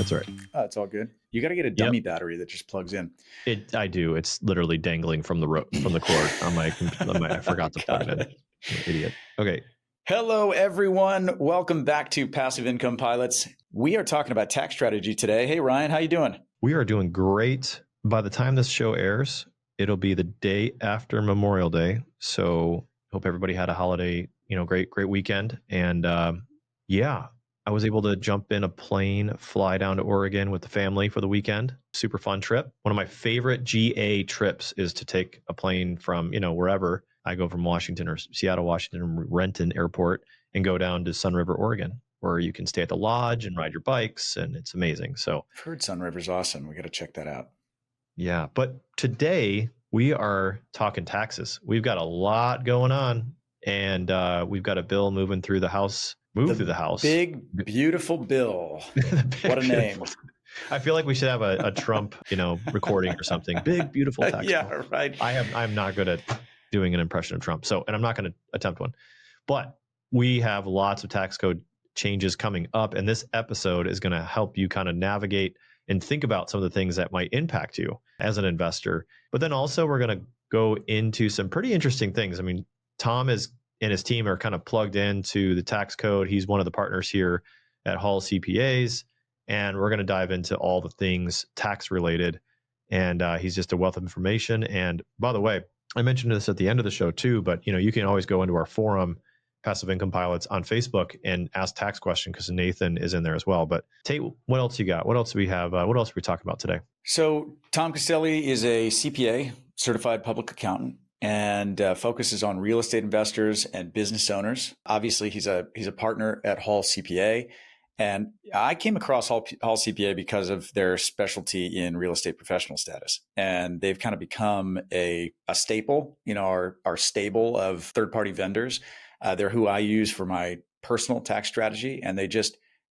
That's right. Oh, it's all good. You got to get a dummy battery that just plugs in. I do. It's literally dangling from the cord on my I forgot to plug it in. I'm an idiot. Okay. Hello, everyone. Welcome back to Passive Income Pilots. We are talking about tax strategy today. Hey, Ryan, how you doing? We are doing great. By the time this show airs, it'll be the day after Memorial Day. So hope everybody had a holiday, great weekend. And I was able to jump in a plane, fly down to Oregon with the family for the weekend. Super fun trip. One of my favorite GA trips is to take a plane from, wherever. I go from Washington or Seattle, Washington, Renton Airport, and go down to Sun River, Oregon, where you can stay at the lodge and ride your bikes, and it's amazing. So I've heard Sun River's awesome. We got to check that out. Yeah, but today we are talking taxes. We've got a lot going on, and we've got a bill moving through the House. Through the House. Big, beautiful bill. What a name. I feel like we should have a Trump, recording or something. Big, beautiful tax bill. Yeah, right. I'm not good at doing an impression of Trump. And I'm not going to attempt one. But we have lots of tax code changes coming up. And this episode is going to help you kind of navigate and think about some of the things that might impact you as an investor. But then also we're going to go into some pretty interesting things. I mean, Tom and his team are kind of plugged into the tax code. He's one of the partners here at Hall CPAs. And we're going to dive into all the things tax related. And he's just a wealth of information. And by the way, I mentioned this at the end of the show too, but you can always go into our forum, Passive Income Pilots, on Facebook and ask tax question because Nathan is in there as well. But Tait, what else you got? What else do we have? What else are we talking about today? So Tom Castelli is a CPA, certified public accountant, and focuses on real estate investors and business owners. Obviously, he's a partner at Hall CPA. And I came across Hall CPA because of their specialty in real estate professional status. And they've kind of become a staple, our stable of third-party vendors. They're who I use for my personal tax strategy. And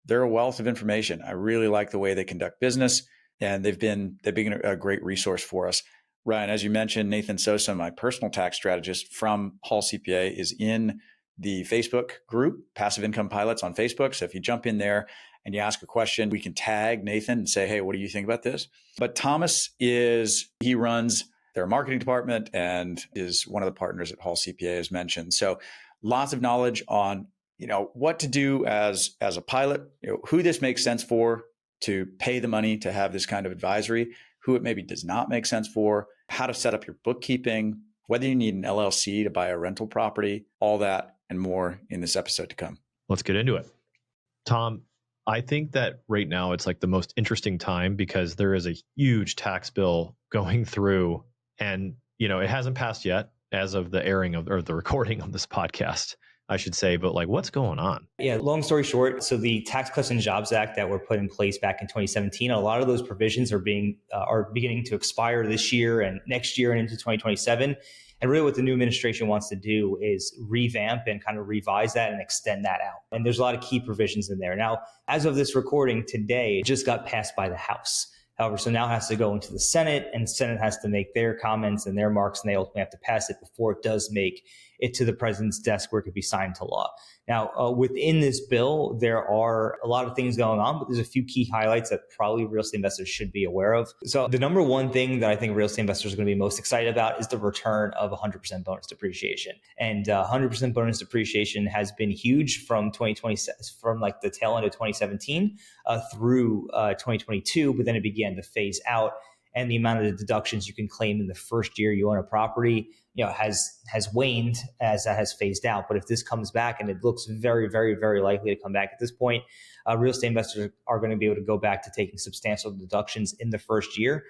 they're a wealth of information. I really like the way they conduct business. And they've been a great resource for us. Ryan, as you mentioned, Nathan Sosa, my personal tax strategist from Hall CPA, is in the Facebook group, Passive Income Pilots on Facebook. So if you jump in there and you ask a question, we can tag Nathan and say, hey, what do you think about this? But Thomas he runs their marketing department and is one of the partners at Hall CPA, as mentioned. So lots of knowledge on, what to do as a pilot, who this makes sense for to pay the money to have this kind of advisory, who it maybe does not make sense for, how to set up your bookkeeping, whether you need an LLC to buy a rental property, all that and more in this episode to come. Let's get into it. Tom, I think that right now it's like the most interesting time because there is a huge tax bill going through and, it hasn't passed yet as of the airing or the recording of this podcast, I should say, but what's going on? Yeah, long story short, so the Tax Cuts and Jobs Act that were put in place back in 2017, a lot of those provisions are beginning to expire this year and next year and into 2027. And really what the new administration wants to do is revamp and kind of revise that and extend that out. And there's a lot of key provisions in there. Now, as of this recording today, it just got passed by the House. However, so now it has to go into the Senate, and the Senate has to make their comments and their marks, and they ultimately have to pass it before it does make it to the president's desk where it could be signed to law. Now, within this bill, there are a lot of things going on, but there's a few key highlights that probably real estate investors should be aware of. So the number one thing that I think real estate investors are going to be most excited about is the return of 100% bonus depreciation. And 100% bonus depreciation has been huge from 2020, from the tail end of 2017 through 2022, but then it began to phase out. And the amount of the deductions you can claim in the first year you own a property, has waned as that has phased out. But if this comes back, and it looks very, very, very likely to come back at this point, real estate investors are going to be able to go back to taking substantial deductions in the first year,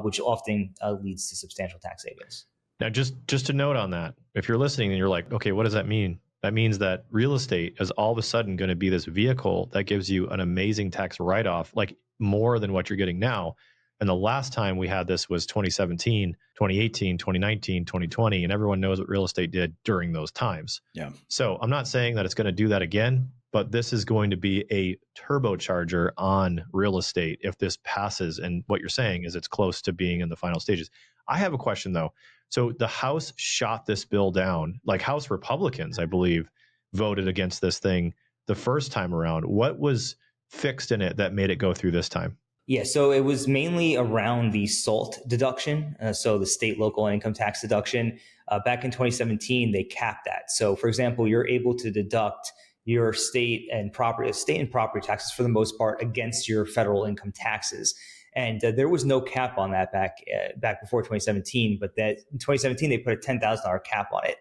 which often leads to substantial tax savings. Now, just to note on that, if you're listening and you're like, okay, what does that mean? That means that real estate is all of a sudden going to be this vehicle that gives you an amazing tax write-off, more than what you're getting now. And the last time we had this was 2017, 2018, 2019, 2020, and everyone knows what real estate did during those times. Yeah. So I'm not saying that it's going to do that again, but this is going to be a turbocharger on real estate if this passes. And what you're saying is it's close to being in the final stages. I have a question though. So the House shot this bill down, House Republicans, I believe, voted against this thing the first time around. What was fixed in it that made it go through this time? Yeah, so it was mainly around the SALT deduction, so the state, local, and income tax deduction. Back in 2017, they capped that. So, for example, you're able to deduct your state and property taxes for the most part against your federal income taxes. And there was no cap on that back before 2017, but that in 2017 they put a $10,000 cap on it.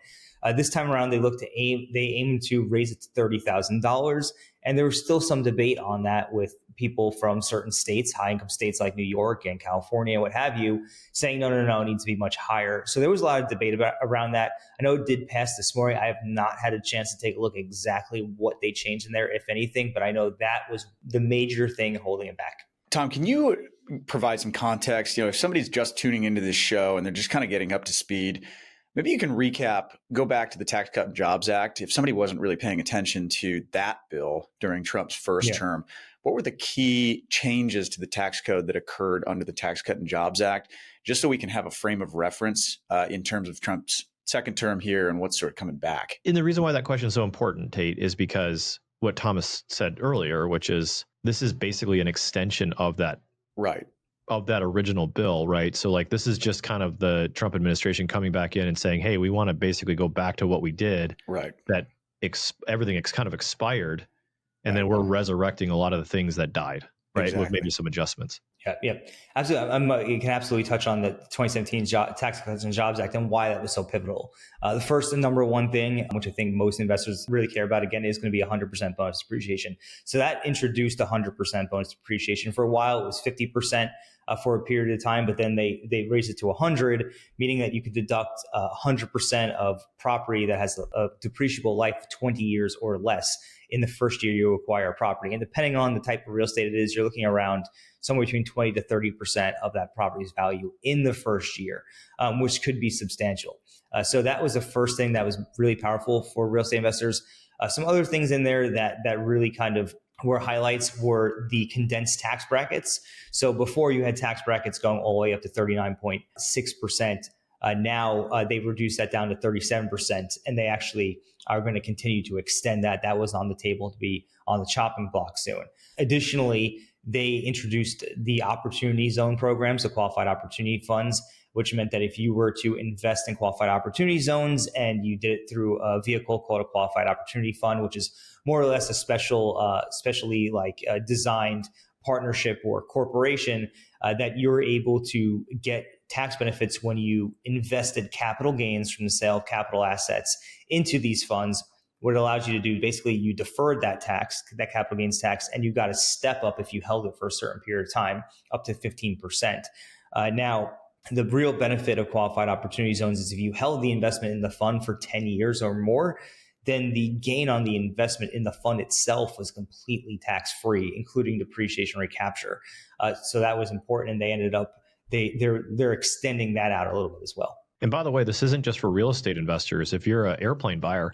This time around, they aimed to raise it to $30,000, and there was still some debate on that with people from certain states, high income states like New York and California, what have you, saying no, it needs to be much higher. So there was a lot of debate around that. I know it did pass this morning. I have not had a chance to take a look at exactly what they changed in there, if anything, but I know that was the major thing holding it back. Tom, can you provide some context? If somebody's just tuning into this show and they're just kind of getting up to speed, maybe you can recap, go back to the Tax Cut and Jobs Act. If somebody wasn't really paying attention to that bill during Trump's first term, what were the key changes to the tax code that occurred under the Tax Cut and Jobs Act, just so we can have a frame of reference in terms of Trump's second term here and what's sort of coming back? And the reason why that question is so important, Tate, is because what Thomas said earlier, which is this is basically an extension of that. Right. Of that original bill, right? So like this is just kind of the Trump administration coming back in and saying, hey, we want to basically go back to what we did. Right. That everything kind of expired. And then we're resurrecting a lot of the things that died, right? Exactly. With maybe some adjustments. Yeah, absolutely. You can absolutely touch on the 2017 Tax Cuts and Jobs Act and why that was so pivotal. The first and number one thing, which I think most investors really care about, again, is going to be 100% bonus depreciation. So that introduced 100% bonus depreciation. For a while, it was 50% for a period of time, but then they raised it to 100, meaning that you could deduct 100% of property that has a depreciable life of 20 years or less in the first year you acquire a property. And depending on the type of real estate it is, you're looking around somewhere between 20 to 30% of that property's value in the first year, which could be substantial. So that was the first thing that was really powerful for real estate investors. Some other things in there that really kind of were highlights were the condensed tax brackets. So before you had tax brackets going all the way up to 39.6%. Now they've reduced that down to 37%, and they actually are going to continue to extend that. That was on the table to be on the chopping block soon. Additionally, they introduced the opportunity zone program, so qualified opportunity funds, which meant that if you were to invest in qualified opportunity zones and you did it through a vehicle called a qualified opportunity fund, which is more or less a specially designed partnership or corporation, that you're able to get tax benefits when you invested capital gains from the sale of capital assets into these funds. What it allows you to do, basically, you deferred that tax, that capital gains tax, and you got a step up if you held it for a certain period of time, up to 15%. Now, the real benefit of qualified opportunity zones is if you held the investment in the fund for 10 years or more, then the gain on the investment in the fund itself was completely tax-free, including depreciation recapture. So that was important, and they ended up they're extending that out a little bit as well. And by the way, this isn't just for real estate investors. If you're an airplane buyer,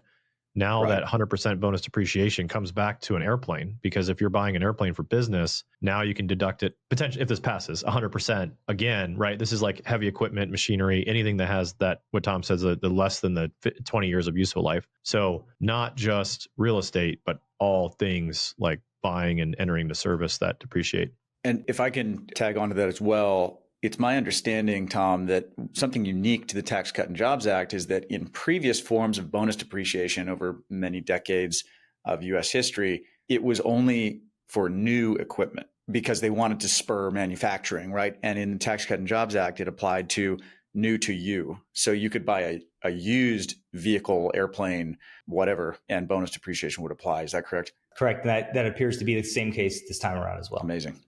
now that 100% bonus depreciation comes back to an airplane, because if you're buying an airplane for business, now you can deduct it potentially, if this passes, 100% again, right? This is like heavy equipment, machinery, anything that has that, what Tom says, the less than the 20 years of useful life. So not just real estate, but all things like buying and entering the service that depreciate. And if I can tag onto that as well, it's my understanding, Tom, that something unique to the Tax Cut and Jobs Act is that in previous forms of bonus depreciation over many decades of U.S. history, it was only for new equipment because they wanted to spur manufacturing, right? And in the Tax Cut and Jobs Act, it applied to new to you. So you could buy a used vehicle, airplane, whatever, and bonus depreciation would apply. Is that correct? Correct. That appears to be the same case this time around as well. Amazing.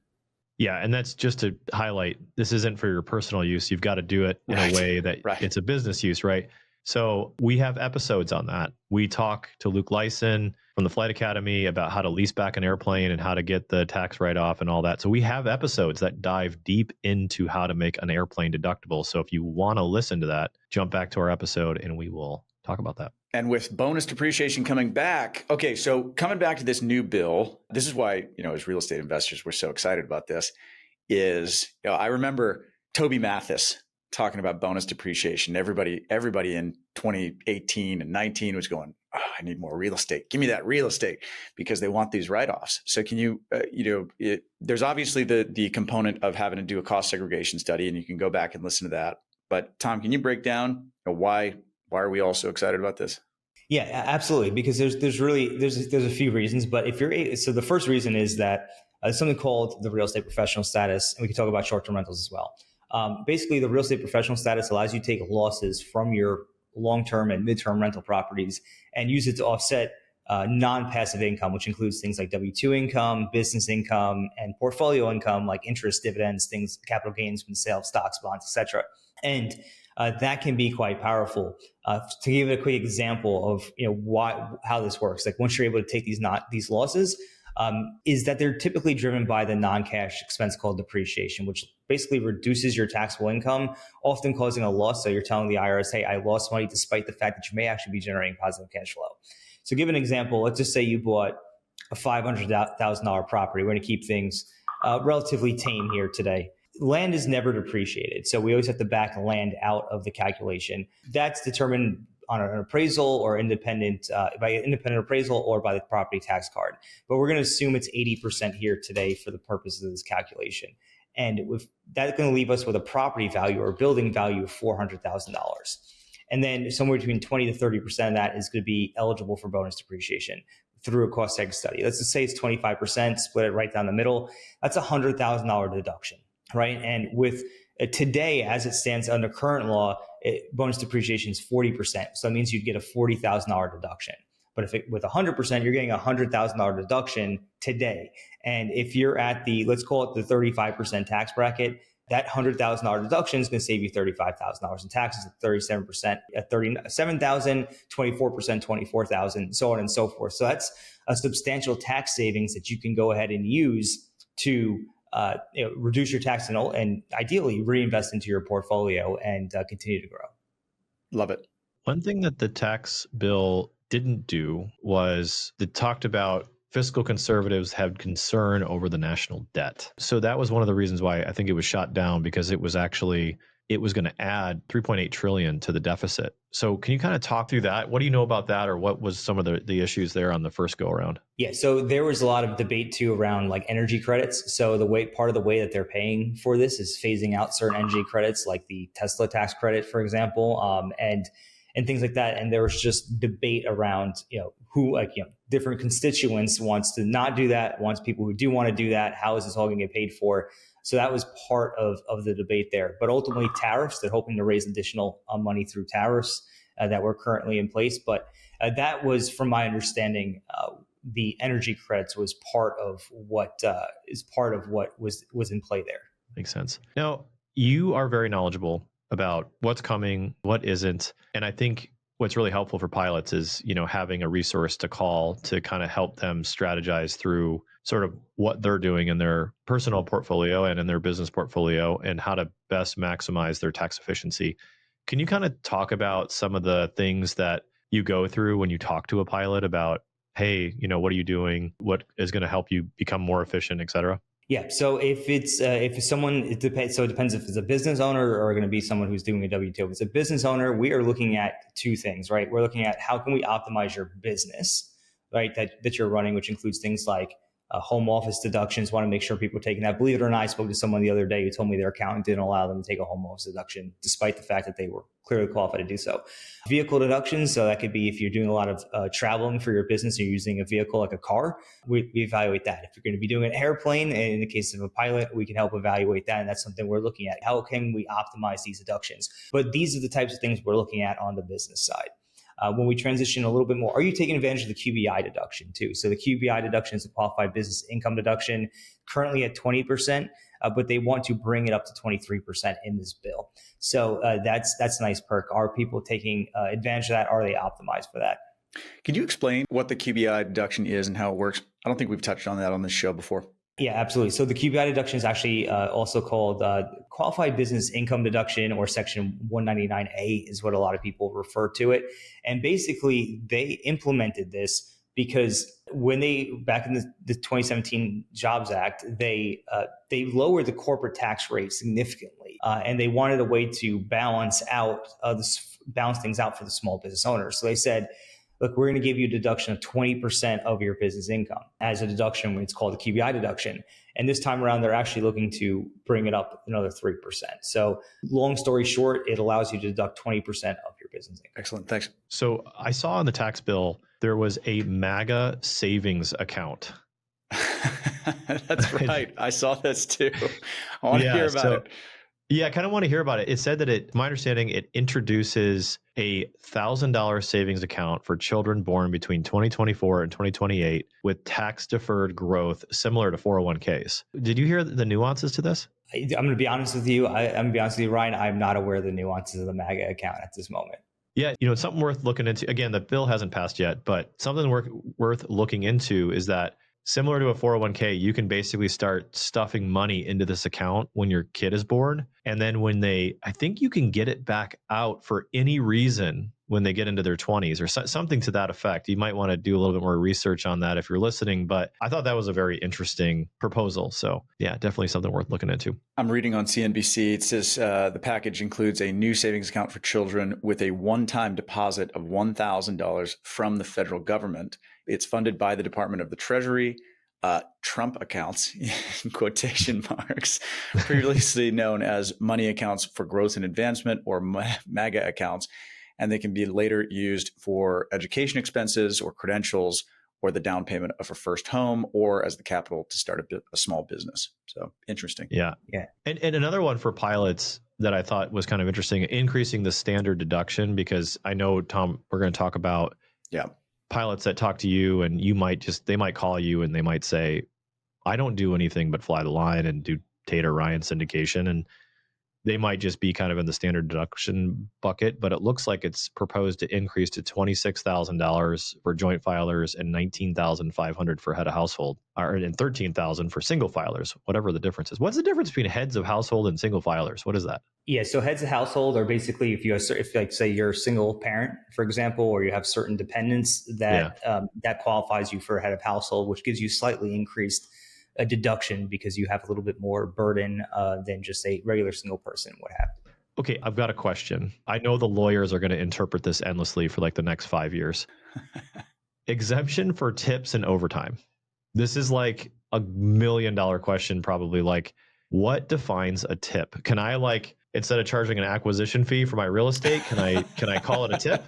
Yeah, and that's just to highlight, this isn't for your personal use. You've got to do it in a way that it's a business use, right? So we have episodes on that. We talk to Luke Lyson from the Flight Academy about how to lease back an airplane and how to get the tax write-off and all that. So we have episodes that dive deep into how to make an airplane deductible. So if you want to listen to that, jump back to our episode and we will talk about that. And with bonus depreciation coming back, okay, so coming back to this new bill, this is why, as real estate investors, we're so excited about this, is, I remember Toby Mathis talking about bonus depreciation. Everybody in 2018 and 19 was going, I need more real estate. Give me that real estate, because they want these write-offs. So can you, there's obviously the component of having to do a cost segregation study, and you can go back and listen to that. But Tom, can you break down why are we all so excited about this? Yeah, absolutely. Because there's a few reasons, but so the first reason is that something called the real estate professional status, and we can talk about short-term rentals as well. Basically, the real estate professional status allows you to take losses from your long-term and mid-term rental properties and use it to offset non-passive income, which includes things like W-2 income, business income, and portfolio income like interest, dividends, things, capital gains from the sale of stocks, bonds, etc. And that can be quite powerful. To give a quick example of how this works, like once you're able to take these losses, is that they're typically driven by the non-cash expense called depreciation, which basically reduces your taxable income, often causing a loss. So you're telling the IRS, hey, I lost money despite the fact that you may actually be generating positive cash flow. So give an example. Let's just say you bought a $500,000 property. We're going to keep things relatively tame here today. Land is never depreciated. So we always have to back land out of the calculation. That's determined on an appraisal or by independent appraisal or by the property tax card. But we're going to assume it's 80% here today for the purposes of this calculation. And that's going to leave us with a property value or building value of $400,000. And then somewhere between 20 to 30% of that is going to be eligible for bonus depreciation through a cost seg study. Let's just say it's 25%, split it right down the middle. That's a $100,000 deduction, right? And with today, as it stands under current law, bonus depreciation is 40%. So that means you'd get a $40,000 deduction. But with 100%, you're getting a $100,000 deduction today. And if you're at let's call it the 35% tax bracket, that $100,000 deduction is going to save you $35,000 in taxes at 37%, at $37,000, 24%, $24,000, so on and so forth. So that's a substantial tax savings that you can go ahead and use to reduce your tax and ideally reinvest into your portfolio and continue to grow. Love it. One thing that the tax bill didn't do was it talked about fiscal conservatives had concern over the national debt. So that was one of the reasons why I think it was shot down, because it was going to add $3.8 trillion to the deficit. So can you kind of talk through that? What do you know about that, or what was some of the issues there on the first go around? Yeah, so there was a lot of debate too around like energy credits. So part of the way that they're paying for this is phasing out certain energy credits, like the Tesla tax credit, for example, and things like that. And there was just debate around, different constituents wants to not do that, wants people who do want to do that. How is this all going to get paid for? So that was part of the debate there. But ultimately, tariffs, they're hoping to raise additional money through tariffs that were currently in place. But that was, from my understanding, the energy credits was part of what was in play there. Makes sense. Now, you are very knowledgeable about what's coming, what isn't. And I think what's really helpful for pilots is, having a resource to call to kind of help them strategize through sort of what they're doing in their personal portfolio and in their business portfolio and how to best maximize their tax efficiency. Can you kind of talk about some of the things that you go through when you talk to a pilot about, hey, what are you doing? What is going to help you become more efficient, et cetera? Yeah. So if someone, it depends. So it depends if it's a business owner or going to be someone who's doing a W-2. If it's a business owner, we are looking at two things, right? We're looking at how can we optimize your business, right? That you're running, which includes things like home office deductions. Want to make sure people are taking that. Believe it or not, I spoke to someone the other day who told me their accountant didn't allow them to take a home office deduction, despite the fact that they were clearly qualified to do so. Vehicle deductions. So that could be if you're doing a lot of traveling for your business, you're using a vehicle like a car, we evaluate that. If you're going to be doing an airplane, and in the case of a pilot, we can help evaluate that. And that's something we're looking at. How can we optimize these deductions? But these are the types of things we're looking at on the business side. When we transition a little bit more, are you taking advantage of the QBI deduction too? So the QBI deduction is a qualified business income deduction, currently at 20%, but they want to bring it up to 23% in this bill. So that's a nice perk. Are people taking advantage of that? Are they optimized for that? Can you explain what the QBI deduction is and how it works? I don't think we've touched on that on this show before. Yeah, absolutely. So the QBI deduction is actually also called Qualified Business Income Deduction, or Section 199A is what a lot of people refer to it. And basically, they implemented this because when back in the 2017 Jobs Act, they lowered the corporate tax rate significantly, and they wanted a way to balance things out for the small business owners. So they said, look, we're going to give you a deduction of 20% of your business income as a deduction when it's called a QBI deduction. And this time around, they're actually looking to bring it up another 3%. So long story short, it allows you to deduct 20% of your business income. Excellent. Thanks. So I saw on the tax bill, there was a Maga savings account. That's right. I saw this too. I want to hear about it. Yeah, I kind of want to hear about it. It said that my understanding, it introduces a $1,000 savings account for children born between 2024 and 2028 with tax deferred growth similar to 401ks. Did you hear the nuances to this? I'm going to be honest with you. I'm going to be honest with you, Ryan. I'm not aware of the nuances of the Maga account at this moment. Yeah, it's something worth looking into. Again, the bill hasn't passed yet, but something worth looking into is that similar to a 401k, you can basically start stuffing money into this account when your kid is born. And then I think you can get it back out for any reason when they get into their 20s or something to that effect. You might want to do a little bit more research on that if you're listening, but I thought that was a very interesting proposal. So yeah, definitely something worth looking into. I'm reading on CNBC. It says the package includes a new savings account for children with a one-time deposit of $1,000 from the federal government. It's funded by the Department of the Treasury. Trump accounts, in quotation marks, previously known as money accounts for growth and advancement, or MAGA accounts, and they can be later used for education expenses or credentials or the down payment of a first home or as the capital to start a small business. So interesting. Yeah. And another one for pilots that I thought was kind of interesting, increasing the standard deduction, because I know, Tom, we're going to talk about pilots that talk to you and they might call you and they might say, I don't do anything but fly the line and do Tait or Ryan syndication. And they might just be kind of in the standard deduction bucket, but it looks like it's proposed to increase to $26,000 for joint filers and $19,500 for head of household, and $13,000 for single filers, whatever the difference is. What's the difference between heads of household and single filers? What is that? Yeah, so heads of household are basically if like say you're a single parent, for example, or you have certain dependents that qualifies you for a head of household, which gives you slightly increased a deduction because you have a little bit more burden than just a regular single person would have. Okay, I've got a question. I know the lawyers are going to interpret this endlessly for like the next 5 years. Exemption for tips and overtime. This is like $1 million question, probably. Like, what defines a tip? Can I instead of charging an acquisition fee for my real estate, can I call it a tip?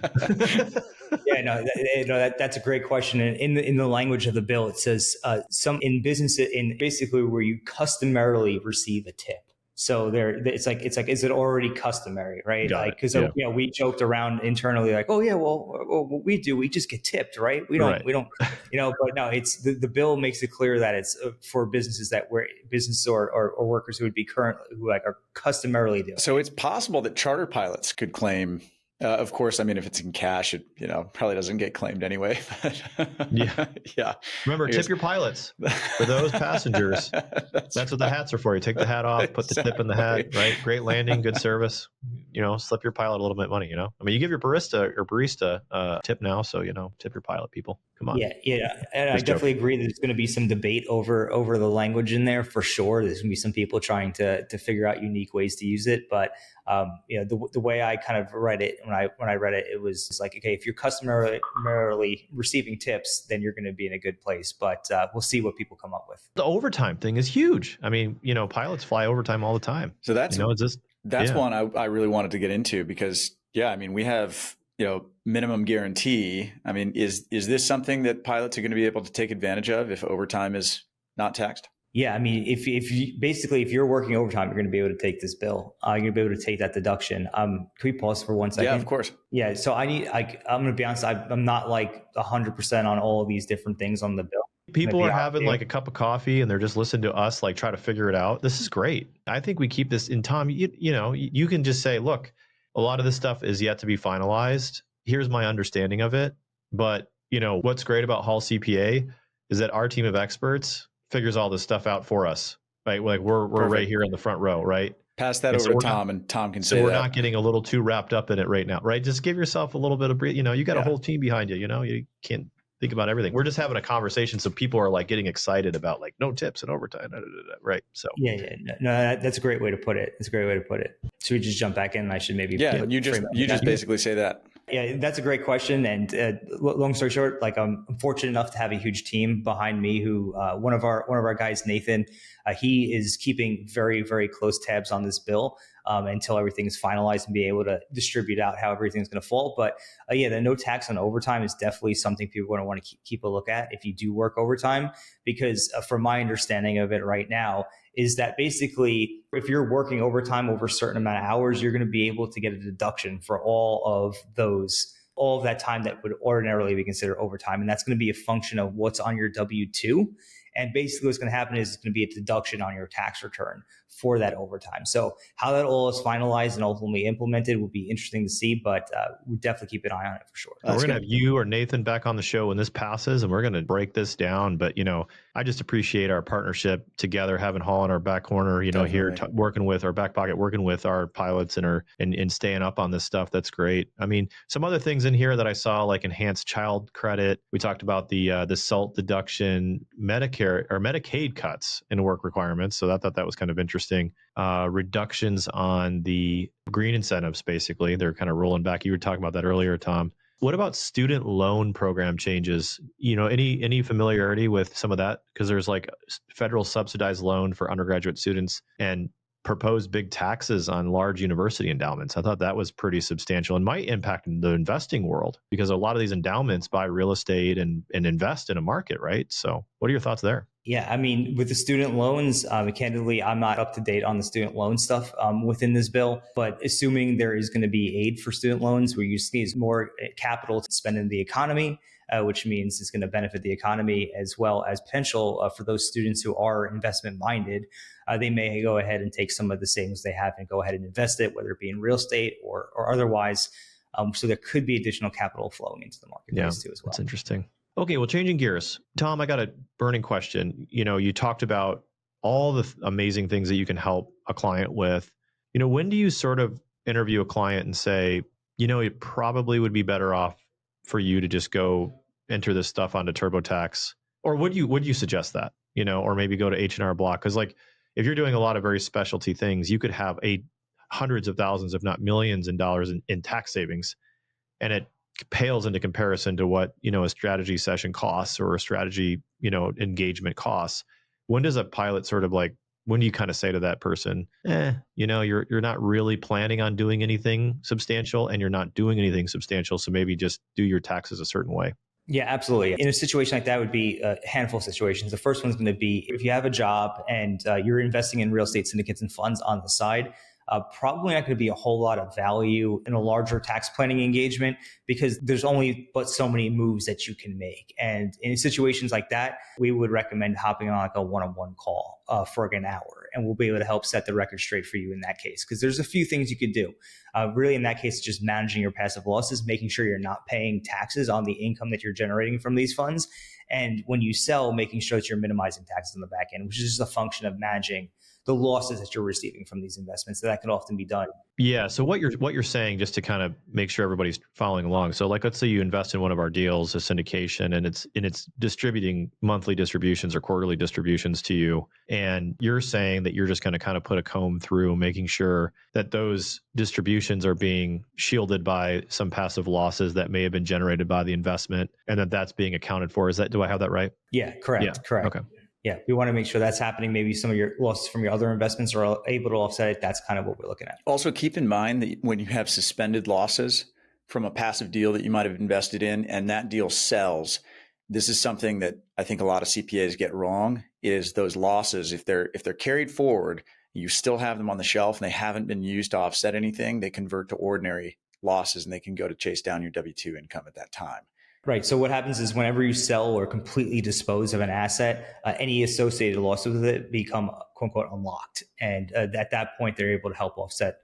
That's a great question. And in the language of the bill, it says some in business in basically where you customarily receive a tip. So it's like is it already customary, right? Because we joked around internally like, oh yeah, well what we do, we just get tipped, right? We don't, but no, it's the bill makes it clear that it's for businesses or workers who would be who are customarily doing. So it's possible that charter pilots could claim. Of course, I mean, if it's in cash, it probably doesn't get claimed anyway. Yeah. Remember, tip your pilots for those passengers. That's what the hats are for. You take the hat off, put the tip in the hat, right? Great landing, good service. Slip your pilot a little bit of money. I mean, you give your barista tip now, so tip your pilot, people. Come on. Yeah. And I definitely agree that there's going to be some debate over the language in there for sure. There's going to be some people trying to figure out unique ways to use it, but the way I kind of read it when I read it, it was like, okay, if you're customarily receiving tips, then you're going to be in a good place. But we'll see what people come up with. The overtime thing is huge. I mean, pilots fly overtime all the time. So that's one I really wanted to get into because we have minimum guarantee. I mean, is this something that pilots are going to be able to take advantage of if overtime is not taxed? Yeah, I mean, if you're working overtime, you're going to be able to take this bill. You're going to be able to take that deduction. Can we pause for 1 second? Yeah, of course. Yeah, so I'm going to be honest. I'm not 100% on all of these different things on the bill. People are having a cup of coffee and they're just listening to us try to figure it out. This is great. I think we keep this in. Tom, you can just say, look, a lot of this stuff is yet to be finalized. Here's my understanding of it. But what's great about Hall CPA is that our team of experts figures all this stuff out for us, right? Like we're right here in the front row, right? Pass that over to Tom, and Tom can say that. So we're not getting a little too wrapped up in it right now, right? Just give yourself a little bit of breathe. You got a whole team behind you. You can't think about everything. We're just having a conversation, so people are getting excited about no tips and overtime, right? So that's a great way to put it. It's a great way to put it. Should we just jump back in? And I should maybe you just basically say that. Yeah, that's a great question. And long story short, like I'm fortunate enough to have a huge team behind me. Who one of our guys, Nathan, he is keeping very, very close tabs on this bill until everything is finalized and be able to distribute out how everything's going to fall. But yeah, the no tax on overtime is definitely something people are going to want to keep a look at if you do work overtime, because from my understanding of it right now, is that basically if you're working overtime over a certain amount of hours, you're going to be able to get a deduction for all of that time that would ordinarily be considered overtime. And that's going to be a function of what's on your W-2. And basically what's going to happen is it's going to be a deduction on your tax return for that overtime. So how that all is finalized and ultimately implemented will be interesting to see, but we'll definitely keep an eye on it for sure. We're going to have you or Nathan back on the show when this passes, and we're going to break this down. But, I just appreciate our partnership together, having Hall in our back corner, here working with our back pocket, working with our pilots and staying up on this stuff. That's great. I mean, some other things in here that I saw, like enhanced child credit. We talked about the SALT deduction, Medicare or Medicaid cuts in work requirements. So I thought that was kind of interesting. Reductions on the green incentives, basically. They're kind of rolling back. You were talking about that earlier, Tom. What about student loan program changes? Any familiarity with some of that? Because there's like federal subsidized loan for undergraduate students and proposed big taxes on large university endowments. I thought that was pretty substantial and might impact the investing world, because a lot of these endowments buy real estate and invest in a market, right? So what are your thoughts there? Yeah, I mean, with the student loans, candidly, I'm not up to date on the student loan stuff within this bill, but assuming there is going to be aid for student loans, where you see more capital to spend in the economy, which means it's going to benefit the economy as well as potential for those students who are investment minded. They may go ahead and take some of the savings they have and go ahead and invest it, whether it be in real estate or otherwise. So there could be additional capital flowing into the marketplace too as well. That's interesting. Okay, well, changing gears. Tom, I got a burning question. You talked about all the amazing things that you can help a client with. When do you sort of interview a client and say, it probably would be better off for you to just go enter this stuff onto TurboTax? Or would you suggest that, or maybe go to H&R Block? Because like, if you're doing a lot of very specialty things, you could have hundreds of thousands, if not millions in dollars in tax savings. And it pales into comparison to what, a strategy session costs or a strategy, engagement costs. When does a pilot sort of like, when do you kind of say to that person, you're not really planning on doing anything substantial and you're not doing anything substantial. So maybe just do your taxes a certain way. Yeah, absolutely. In a situation like that would be a handful of situations. The first one's going to be if you have a job and you're investing in real estate syndicates and funds on the side, probably not going to be a whole lot of value in a larger tax planning engagement, because there's only but so many moves that you can make. And in situations like that, we would recommend hopping on like a one-on-one call for like an hour, and we'll be able to help set the record straight for you in that case. Because there's a few things you could do. Really, in that case, it's just managing your passive losses, making sure you're not paying taxes on the income that you're generating from these funds. And when you sell, making sure that you're minimizing taxes on the back end, which is just a function of managing the losses that you're receiving from these investments. So that can often be done. Yeah. So what you're saying, just to kind of make sure everybody's following along. So like, let's say you invest in one of our deals, a syndication, and it's distributing monthly distributions or quarterly distributions to you. And you're saying that you're just going to kind of put a comb through, making sure that those distributions are being shielded by some passive losses that may have been generated by the investment, and that's being accounted for. Do I have that right? Yeah, correct. Yeah. Correct. Okay. Yeah, we want to make sure that's happening. Maybe some of your losses from your other investments are able to offset it. That's kind of what we're looking at. Also, keep in mind that when you have suspended losses from a passive deal that you might have invested in and that deal sells, this is something that I think a lot of CPAs get wrong, is those losses, if they're carried forward, you still have them on the shelf and they haven't been used to offset anything, they convert to ordinary losses and they can go to chase down your W-2 income at that time. Right. So what happens is whenever you sell or completely dispose of an asset, any associated losses with it become quote unquote unlocked. And at that point, they're able to help offset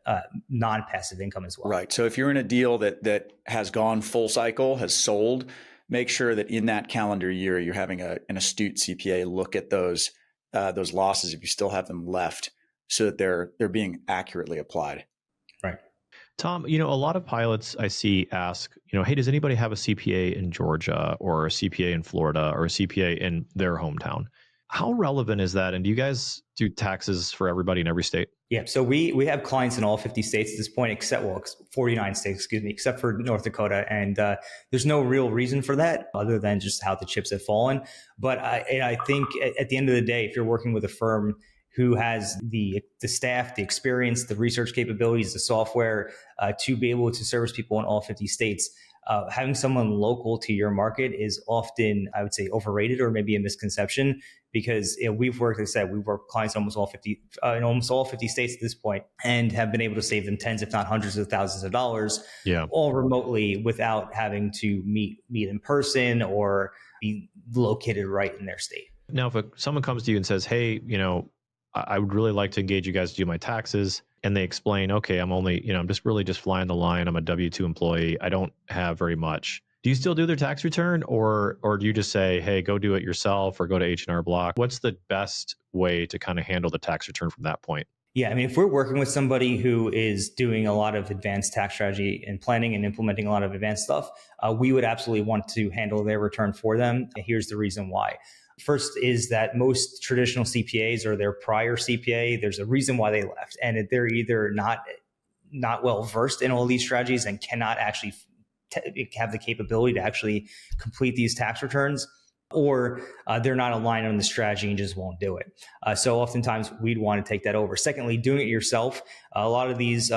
non-passive income as well. Right. So if you're in a deal that has gone full cycle, has sold, make sure that in that calendar year, you're having an astute CPA look at those losses if you still have them left, so that they're being accurately applied. Right. Tom, a lot of pilots I see ask, hey, does anybody have a CPA in Georgia or a CPA in Florida or a CPA in their hometown? How relevant is that? And do you guys do taxes for everybody in every state? Yeah, so we have clients in all 50 states at this point, except 49 states, excuse me, except for North Dakota, and there's no real reason for that other than just how the chips have fallen. But I think at the end of the day, if you're working with a firm who has the staff, the experience, the research capabilities, the software to be able to service people in all 50 states, having someone local to your market is often, I would say, overrated or maybe a misconception, because we've worked, like I said, we've worked with clients in almost all 50 states at this point, and have been able to save them tens, if not hundreds of thousands of dollars, all remotely without having to meet in person or be located right in their state. Now, if someone comes to you and says, hey, I would really like to engage you guys to do my taxes, and they explain, okay, I'm just really just flying the line. I'm a W-2 employee. I don't have very much. Do you still do their tax return, or do you just say, hey, go do it yourself or go to H&R Block? What's the best way to kind of handle the tax return from that point? Yeah, I mean, if we're working with somebody who is doing a lot of advanced tax strategy and planning and implementing a lot of advanced stuff, we would absolutely want to handle their return for them. And here's the reason why. First is that most traditional CPAs or their prior CPA, there's a reason why they left, and they're either not well versed in all these strategies and cannot actually have the capability to actually complete these tax returns, or they're not aligned on the strategy and just won't do it. So oftentimes we'd want to take that over. Secondly, doing it yourself. A lot of these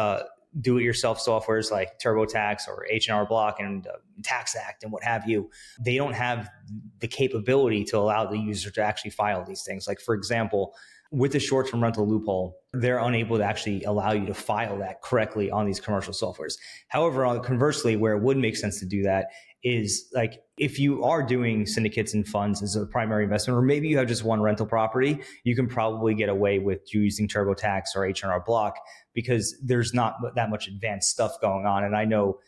do-it-yourself softwares like TurboTax or H&R Block and Tax Act and what have you, they don't have the capability to allow the user to actually file these things. Like, for example, with the short-term rental loophole, they're unable to actually allow you to file that correctly on these commercial softwares. However, conversely, where it would make sense to do that is, like, if you are doing syndicates and funds as a primary investment, or maybe you have just one rental property, you can probably get away with using TurboTax or H&R Block because there's not that much advanced stuff going on. And I know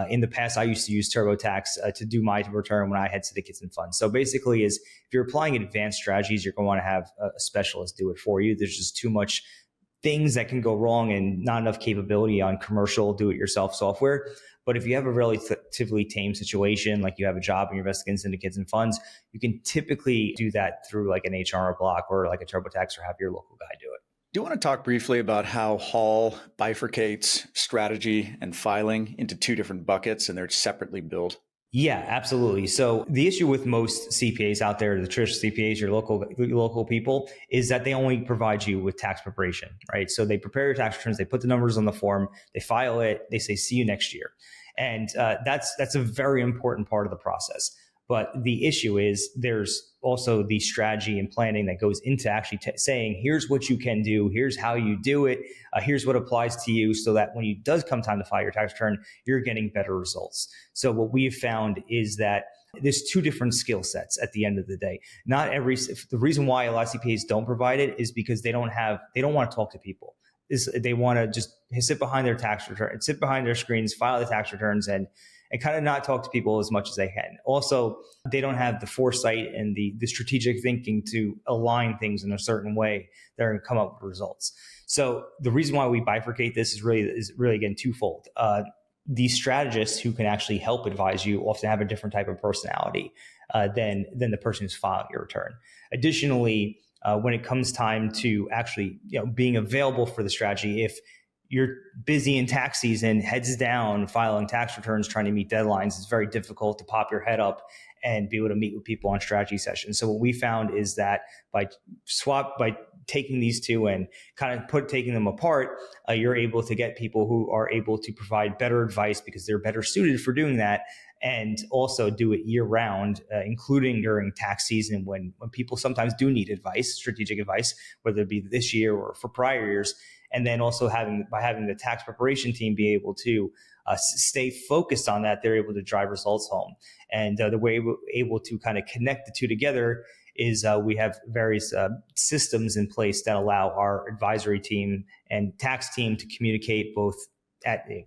in the past, I used to use TurboTax to do my return when I had syndicates and funds. So basically, if you're applying advanced strategies, you're going to want to have a specialist do it for you. There's just too much things that can go wrong and not enough capability on commercial do-it-yourself software. But if you have a relatively tame situation, like you have a job and you're investing in syndicates and funds, you can typically do that through like an H&R Block or like a TurboTax, or have your local guy do it. Do you want to talk briefly about how Hall bifurcates strategy and filing into two different buckets and they're separately billed? Yeah, absolutely. So the issue with most CPAs out there, the traditional CPAs, your local people, is that they only provide you with tax preparation, right? So they prepare your tax returns, they put the numbers on the form, they file it, they say, see you next year. And that's a very important part of the process. But the issue is there's also the strategy and planning that goes into actually saying, here's what you can do, here's how you do it, here's what applies to you, so that when it does come time to file your tax return, you're getting better results. So what we've found is that there's two different skill sets at the end of the day. The reason why a lot of CPAs don't provide it is because they don't want to talk to people. They want to just sit behind their tax return, sit behind their screens, file the tax returns, and kind of not talk to people as much as they can. Also, they don't have the foresight and the strategic thinking to align things in a certain way that are going to come up with results. So the reason why we bifurcate this is really again twofold. The strategists who can actually help advise you often have a different type of personality than the person who's filing your return. Additionally, when it comes time to actually being available for the strategy, if you're busy in tax season, heads down, filing tax returns, trying to meet deadlines, it's very difficult to pop your head up and be able to meet with people on strategy sessions. So what we found is that by taking these two and kind of taking them apart, you're able to get people who are able to provide better advice because they're better suited for doing that, and also do it year round, including during tax season when people sometimes do need advice, strategic advice, whether it be this year or for prior years. And then also by having the tax preparation team be able to stay focused on that, they're able to drive results home. And the way we're able to kind of connect the two together is we have various systems in place that allow our advisory team and tax team to communicate both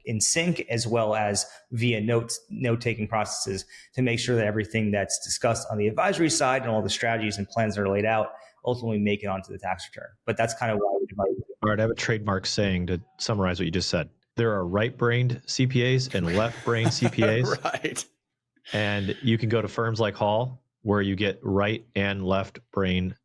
in sync as well as via note-taking processes to make sure that everything that's discussed on the advisory side and all the strategies and plans that are laid out ultimately make it onto the tax return. But that's kind of why we divide it. All right, I have a trademark saying to summarize what you just said. There are right-brained CPAs and left-brained CPAs. Right. And you can go to firms like Hall where you get right and left brain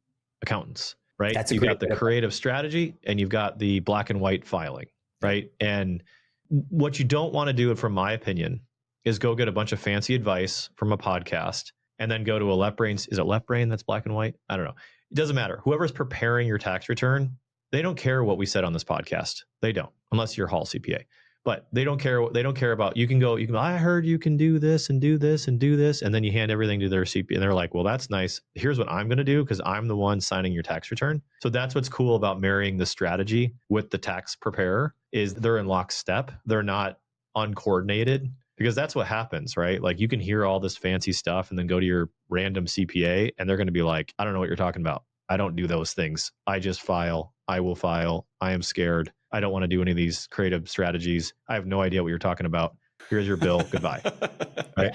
accountants. right? That's a You've great got the creative strategy and you've got the black and white filing, right? And what you don't want to do, from my opinion, is go get a bunch of fancy advice from a podcast and then go to a left brain. Is it left brain that's black and white? I don't know. It doesn't matter. Whoever's preparing your tax return, they don't care what we said on this podcast. They don't, unless you're Hall CPA. But they don't care. They don't care about, I heard you can do this and do this and do this. And then you hand everything to their CPA and they're like, well, that's nice. Here's what I'm going to do because I'm the one signing your tax return. So that's what's cool about marrying the strategy with the tax preparer is they're in lockstep. They're not uncoordinated, because that's what happens, right? Like you can hear all this fancy stuff and then go to your random CPA and they're going to be like, I don't know what you're talking about. I don't do those things. I just file. I will file. I am scared. I don't want to do any of these creative strategies. I have no idea what you're talking about. Here's your bill. Goodbye. Right?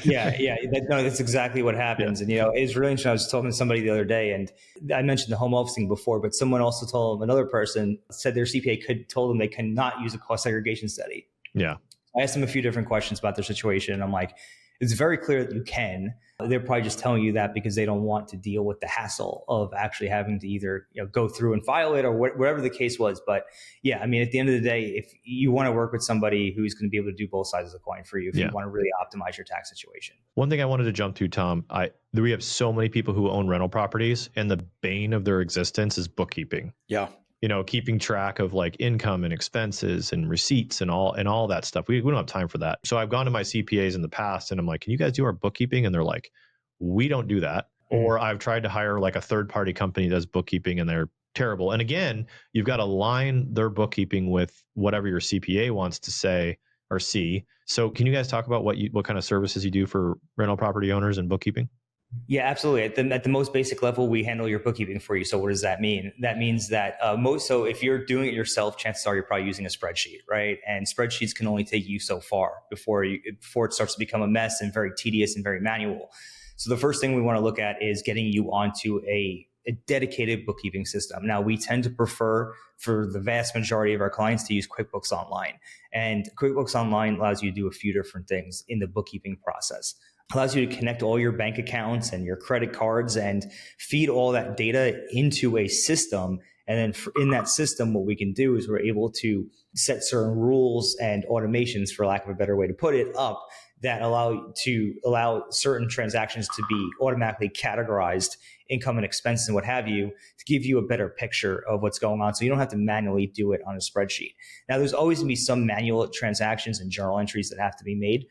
That's exactly what happens. And, it's really interesting. I was talking to somebody the other day and I mentioned the home office thing before, but someone also told them, another person said their CPA told them they cannot use a cost segregation study. Yeah. I asked them a few different questions about their situation. And I'm like, it's very clear that you can. They're probably just telling you that because they don't want to deal with the hassle of actually having to either go through and file it or whatever the case was. But yeah, I mean, at the end of the day, if you want to work with somebody who's going to be able to do both sides of the coin for you, if you want to really optimize your tax situation. One thing I wanted to jump to, Tom, we have so many people who own rental properties and the bane of their existence is bookkeeping. Yeah. Keeping track of like income and expenses and receipts and all that stuff. We don't have time for that. So I've gone to my CPAs in the past and I'm like, can you guys do our bookkeeping? And they're like, we don't do that. Or I've tried to hire like a third party company that does bookkeeping and they're terrible. And again, you've got to line their bookkeeping with whatever your CPA wants to say or see. So can you guys talk about what kind of services you do for rental property owners and bookkeeping? Yeah, absolutely. At the most basic level, we handle your bookkeeping for you. So what does that mean? That means that so if you're doing it yourself, chances are you're probably using a spreadsheet, right? And spreadsheets can only take you so far before it starts to become a mess and very tedious and very manual. So the first thing we want to look at is getting you onto a dedicated bookkeeping system. Now, we tend to prefer for the vast majority of our clients to use QuickBooks Online. And QuickBooks Online allows you to do a few different things in the bookkeeping process. Allows you to connect all your bank accounts and your credit cards and feed all that data into a system. And then in that system, what we can do is we're able to set certain rules and automations, for lack of a better way to put it, up that allow certain transactions to be automatically categorized, income and expenses and what have you, to give you a better picture of what's going on. So you don't have to manually do it on a spreadsheet. Now, there's always going to be some manual transactions and journal entries that have to be made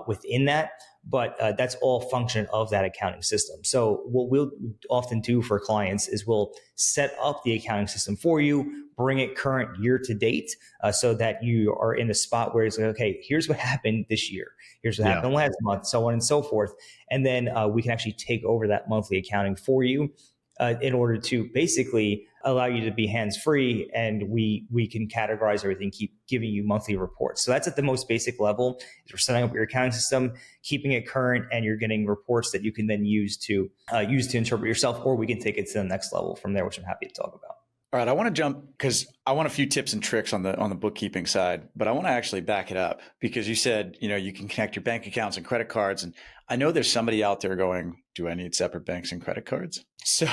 within that. But that's all function of that accounting system. So what we'll often do for clients is we'll set up the accounting system for you, bring it current year to date, so that you are in a spot where it's like, okay, here's what happened this year. Here's what happened last month, so on and so forth. And then we can actually take over that monthly accounting for you in order to basically allow you to be hands-free, and we can categorize everything, keep giving you monthly reports. So that's at the most basic level. Is we're setting up your accounting system, keeping it current, and you're getting reports that you can then use to interpret yourself, or we can take it to the next level from there, which I'm happy to talk about. All right, I want to jump because I want a few tips and tricks on the bookkeeping side, but I want to actually back it up because you said, you can connect your bank accounts and credit cards. And I know there's somebody out there going, do I need separate banks and credit cards? So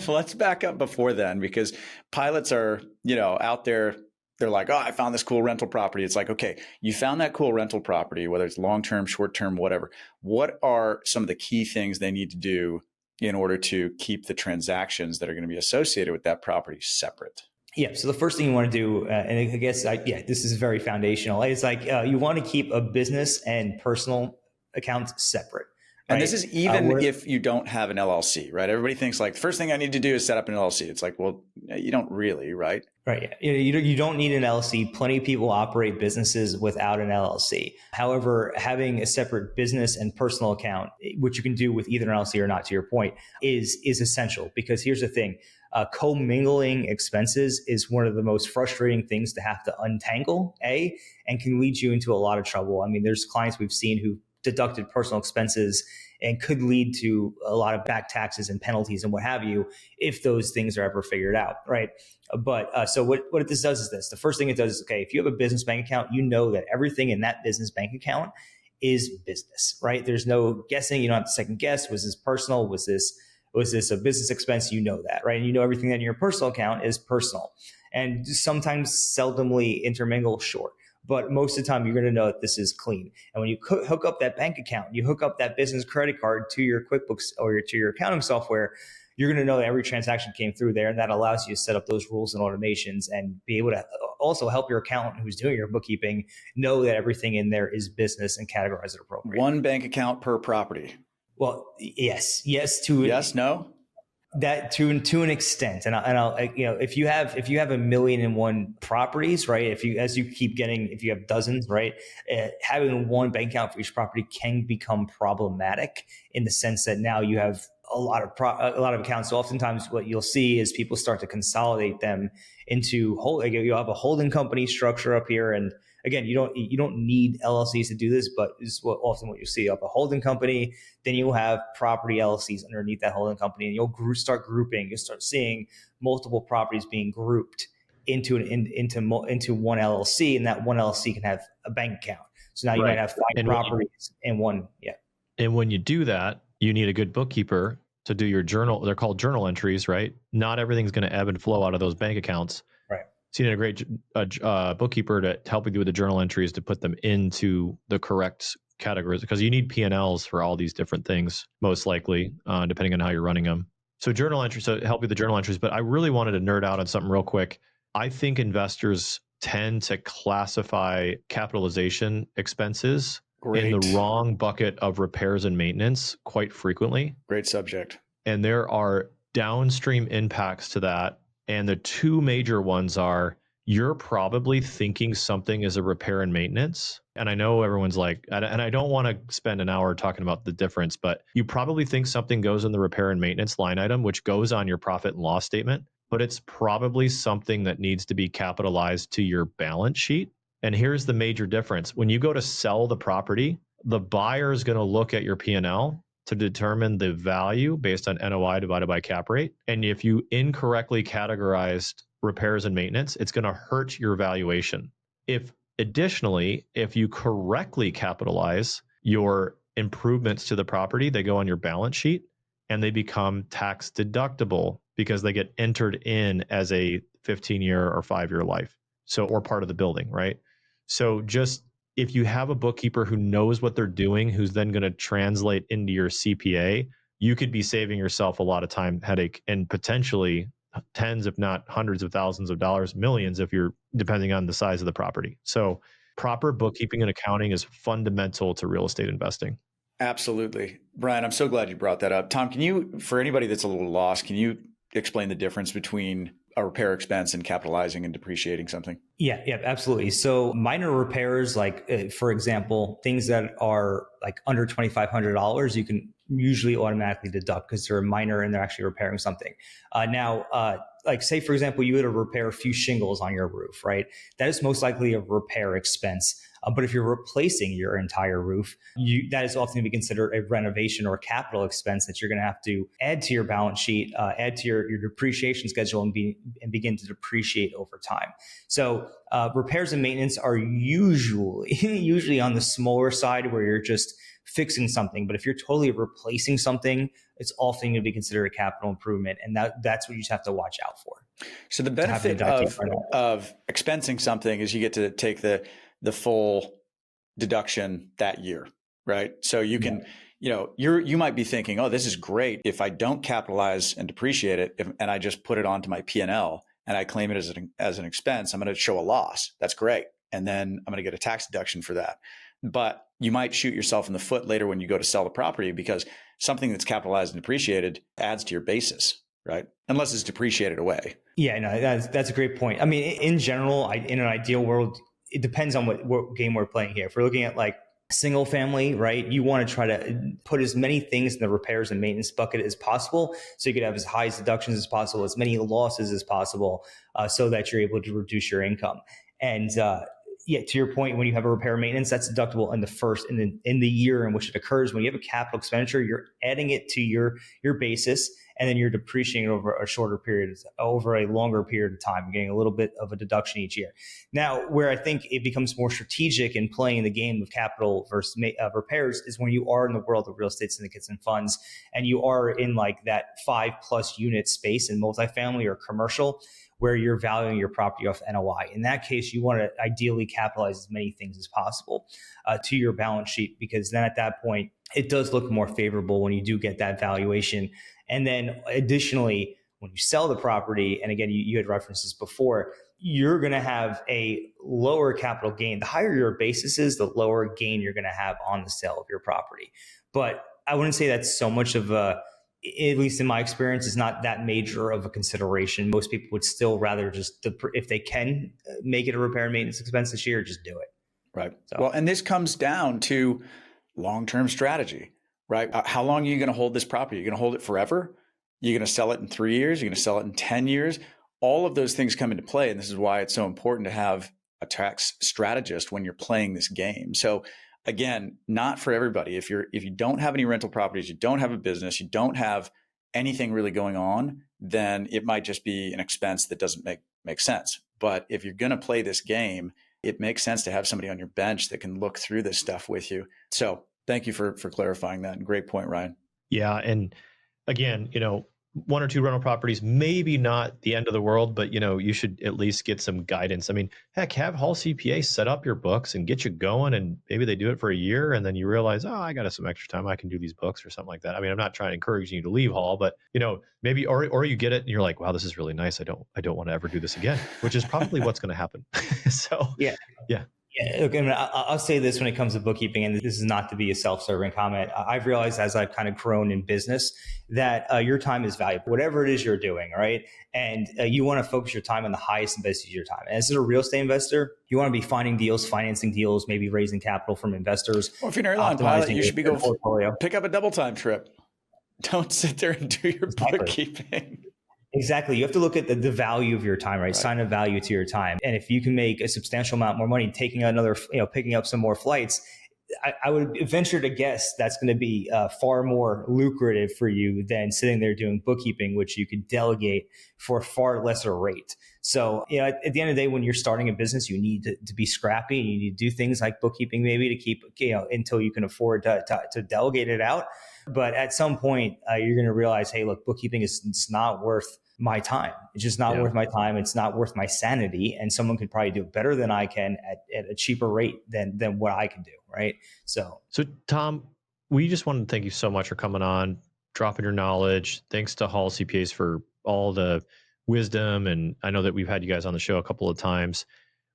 let's back up before then, because pilots are, out there. They're like, oh, I found this cool rental property. It's like, okay, you found that cool rental property, whether it's long-term, short-term, whatever. What are some of the key things they need to do in order to keep the transactions that are going to be associated with that property separate? Yeah. So the first thing you want to do, and I guess, this is very foundational. It's like you want to keep a business and personal accounts separate. Right? And this is even if you don't have an LLC, right? Everybody thinks like the first thing I need to do is set up an LLC. It's like, well, you don't really, right? Right. Yeah. You don't need an LLC. Plenty of people operate businesses without an LLC. However, having a separate business and personal account, which you can do with either an LLC or not, to your point, is essential. Because here's the thing. Commingling expenses is one of the most frustrating things to have to untangle, and can lead you into a lot of trouble. I mean, there's clients we've seen who deducted personal expenses and could lead to a lot of back taxes and penalties and what have you if those things are ever figured out, right? But so what this does is this. The first thing it does is, okay, if you have a business bank account, you know that everything in that business bank account is business, right? There's no guessing. You don't have to second guess. Was this personal? Was this Was this a business expense? You know that, right? And you know everything that in your personal account is personal. And sometimes seldomly intermingle, sure. But most of the time, you're going to know that this is clean. And when you hook up that bank account, you hook up that business credit card to your QuickBooks or to your accounting software, you're going to know that every transaction came through there. And that allows you to set up those rules and automations and be able to also help your accountant who's doing your bookkeeping know that everything in there is business and categorize it appropriately. One bank account per property. Well, yes, no. That to an extent, and I'll if you have 1,000,001 properties, right? If you have dozens, right, having one bank account for each property can become problematic in the sense that now you have a lot of accounts. So oftentimes, what you'll see is people start to consolidate them into you'll have a holding company structure up here, and again, you don't need LLCs to do this, but this is often what you see up a holding company. Then you'll have property LLCs underneath that holding company, and you'll start grouping. You'll start seeing multiple properties being grouped into one LLC, and that one LLC can have a bank account. So now you might have 5 properties in one. Yeah. And when you do that, you need a good bookkeeper to do your journal. They're called journal entries, right? Not everything's going to ebb and flow out of those bank accounts. Right. So you need a great bookkeeper to help you do with the journal entries to put them into the correct categories, because you need P&Ls for all these different things, most likely, depending on how you're running them. So journal entries, so help you with the journal entries. But I really wanted to nerd out on something real quick. I think investors tend to classify capitalization expenses in the wrong bucket of repairs and maintenance quite frequently. Great subject. And there are downstream impacts to that. And the two major ones are, you're probably thinking something is a repair and maintenance. And I know everyone's like, and I don't want to spend an hour talking about the difference, but you probably think something goes in the repair and maintenance line item, which goes on your profit and loss statement, but it's probably something that needs to be capitalized to your balance sheet. And here's the major difference. When you go to sell the property, the buyer is going to look at your P&L to determine the value based on NOI divided by cap rate. And if you incorrectly categorized repairs and maintenance, it's going to hurt your valuation. Additionally, if you correctly capitalize your improvements to the property, they go on your balance sheet and they become tax deductible because they get entered in as a 15-year or 5-year life. So, or part of the building, right? So just if you have a bookkeeper who knows what they're doing, who's then going to translate into your CPA, you could be saving yourself a lot of time, headache, and potentially tens, if not hundreds of thousands of dollars, millions, if you're depending on the size of the property. So proper bookkeeping and accounting is fundamental to real estate investing. Absolutely. Brian, I'm so glad you brought that up. Tom, can you, for anybody that's a little lost, can you explain the difference between a repair expense and capitalizing and depreciating something? Yeah, absolutely. So minor repairs, like for example, things that are like under $2,500, you can usually automatically deduct because they're minor and they're actually repairing something. Like say, for example, you had to repair a few shingles on your roof, right? That is most likely a repair expense. But if you're replacing your entire roof, that is often to be considered a renovation or a capital expense that you're going to have to add to your balance sheet, add to your depreciation schedule and begin to depreciate over time. So repairs and maintenance are usually on the smaller side where you're just fixing something. But if you're totally replacing something, it's often going to be considered a capital improvement. And that's what you just have to watch out for. So the benefit of expensing something is you get to take the full deduction that year, right? So you can, you might be thinking, oh, this is great. If I don't capitalize and depreciate it, and I just put it onto my P&L and I claim it as an expense, I'm going to show a loss. That's great. And then I'm going to get a tax deduction for that. But you might shoot yourself in the foot later when you go to sell the property because something that's capitalized and depreciated adds to your basis, right? Unless it's depreciated away. Yeah, no, that's a great point. I mean, in general, in an ideal world, it depends on what game we're playing here. If we're looking at like single family, right, you want to try to put as many things in the repairs and maintenance bucket as possible. So you could have as high deductions as possible, as many losses as possible, so that you're able to reduce your income. And to your point, when you have a repair and maintenance, that's deductible in the year in which it occurs. When you have a capital expenditure, you're adding it to your basis. and then you're depreciating over a shorter period, over a longer period of time, getting a little bit of a deduction each year. Now, where I think it becomes more strategic in playing the game of capital versus repairs is when you are in the world of real estate syndicates and funds, and you are in like that 5+ unit space in multifamily or commercial, where you're valuing your property off NOI. In that case, you want to ideally capitalize as many things as possible to your balance sheet, because then at that point, it does look more favorable when you do get that valuation. And then additionally, when you sell the property, and again, you had referenced this before, you're going to have a lower capital gain. The higher your basis is, the lower gain you're going to have on the sale of your property. But I wouldn't say that's so much of a, at least in my experience, is not that major of a consideration. Most people would still rather just, if they can make it a repair and maintenance expense this year, just do it. Right. So. Well, and this comes down to long-term strategy, right? How long are you going to hold this property? You're going to hold it forever? You're going to sell it in 3 years? You're going to sell it in 10 years? All of those things come into play. And this is why it's so important to have a tax strategist when you're playing this game. So again, not for everybody. If you don't have any rental properties, you don't have a business, you don't have anything really going on, then it might just be an expense that doesn't make sense. But if you're going to play this game, it makes sense to have somebody on your bench that can look through this stuff with you. So thank you for clarifying that. And great point, Ryan. Yeah. And again, 1 or 2 rental properties, maybe not the end of the world, but you should at least get some guidance. I mean, heck, have Hall CPA set up your books and get you going, and maybe they do it for a year, and then you realize, oh, I got some extra time, I can do these books or something like that. I mean, I'm not trying to encourage you to leave Hall, but maybe or you get it and you're like, wow, this is really nice. I don't want to ever do this again, which is probably what's going to happen. So yeah. Yeah, look, I mean, I'll say this when it comes to bookkeeping, and this is not to be a self-serving comment. I've realized as I've kind of grown in business that your time is valuable, whatever it is you're doing, right? And you want to focus your time on the highest and best use of your time. And as a real estate investor, you want to be finding deals, financing deals, maybe raising capital from investors. Well, if you're an airline pilot, you should be going pick up a double time trip. Don't sit there and do your bookkeeping. Exactly. You have to look at the value of your time, right? Assign a value to your time. And if you can make a substantial amount more money taking picking up some more flights, I would venture to guess that's going to be far more lucrative for you than sitting there doing bookkeeping, which you could delegate for a far lesser rate. So, at the end of the day, when you're starting a business, you need to be scrappy, and you need to do things like bookkeeping, maybe to keep, until you can afford to delegate it out. But at some point, you're going to realize, hey, look, bookkeeping it's not worth my time. It's just not worth my time. It's not worth my sanity. And someone could probably do it better than I can at a cheaper rate than what I can do, right? So Tom, we just want to thank you so much for coming on, dropping your knowledge. Thanks to Hall CPAs for all the wisdom. And I know that we've had you guys on the show a couple of times.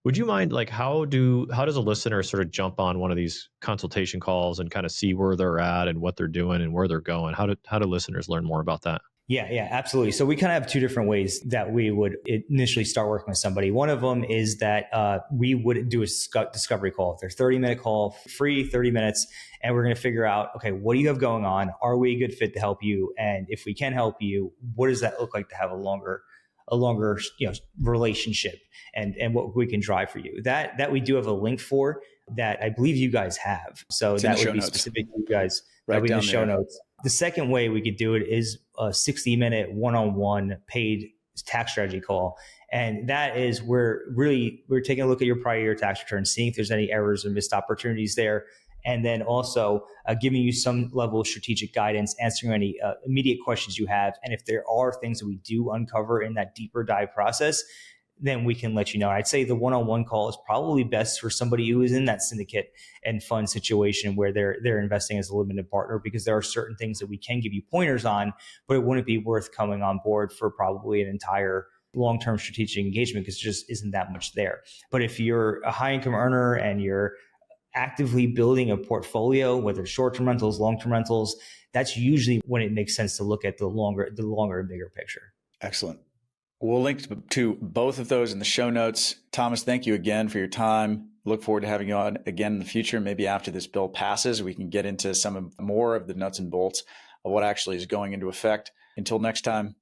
Would you mind, how does a listener sort of jump on one of these consultation calls and kind of see where they're at and what they're doing and where they're going? How do listeners learn more about that? Yeah, absolutely. So we kind of have 2 different ways that we would initially start working with somebody. One of them is that we would do a discovery call. They're 30-minute call, free 30 minutes. And we're going to figure out, okay, what do you have going on? Are we a good fit to help you? And if we can help you, what does that look like to have a longer relationship and what we can drive for you? That we do have a link for that I believe you guys have. So that would be specific to you guys. That would be in the show notes. The second way we could do it is a 60-minute one-on-one paid tax strategy call. And that is where we're taking a look at your prior year tax return, seeing if there's any errors or missed opportunities there. And then also giving you some level of strategic guidance, answering any immediate questions you have. And if there are things that we do uncover in that deeper dive process, then we can let you know. I'd say the one-on-one call is probably best for somebody who is in that syndicate and fund situation where they're investing as a limited partner, because there are certain things that we can give you pointers on, but it wouldn't be worth coming on board for probably an entire long-term strategic engagement, because there just isn't that much there. But if you're a high-income earner and you're actively building a portfolio, whether it's short-term rentals, long-term rentals, that's usually when it makes sense to look at the longer and bigger picture. Excellent. We'll link to both of those in the show notes. Thomas, thank you again for your time. Look forward to having you on again in the future. Maybe after this bill passes, we can get into more of the nuts and bolts of what actually is going into effect. Until next time,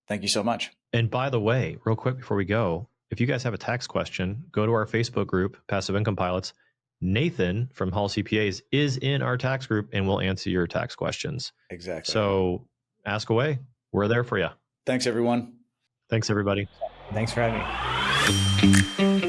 thank you so much. And by the way, real quick before we go, if you guys have a tax question, go to our Facebook group, Passive Income Pilots. Nathan from Hall CPAs is in our tax group and will answer your tax questions. Exactly. So ask away. We're there for you. Thanks, everyone. Thanks, everybody. Thanks for having me.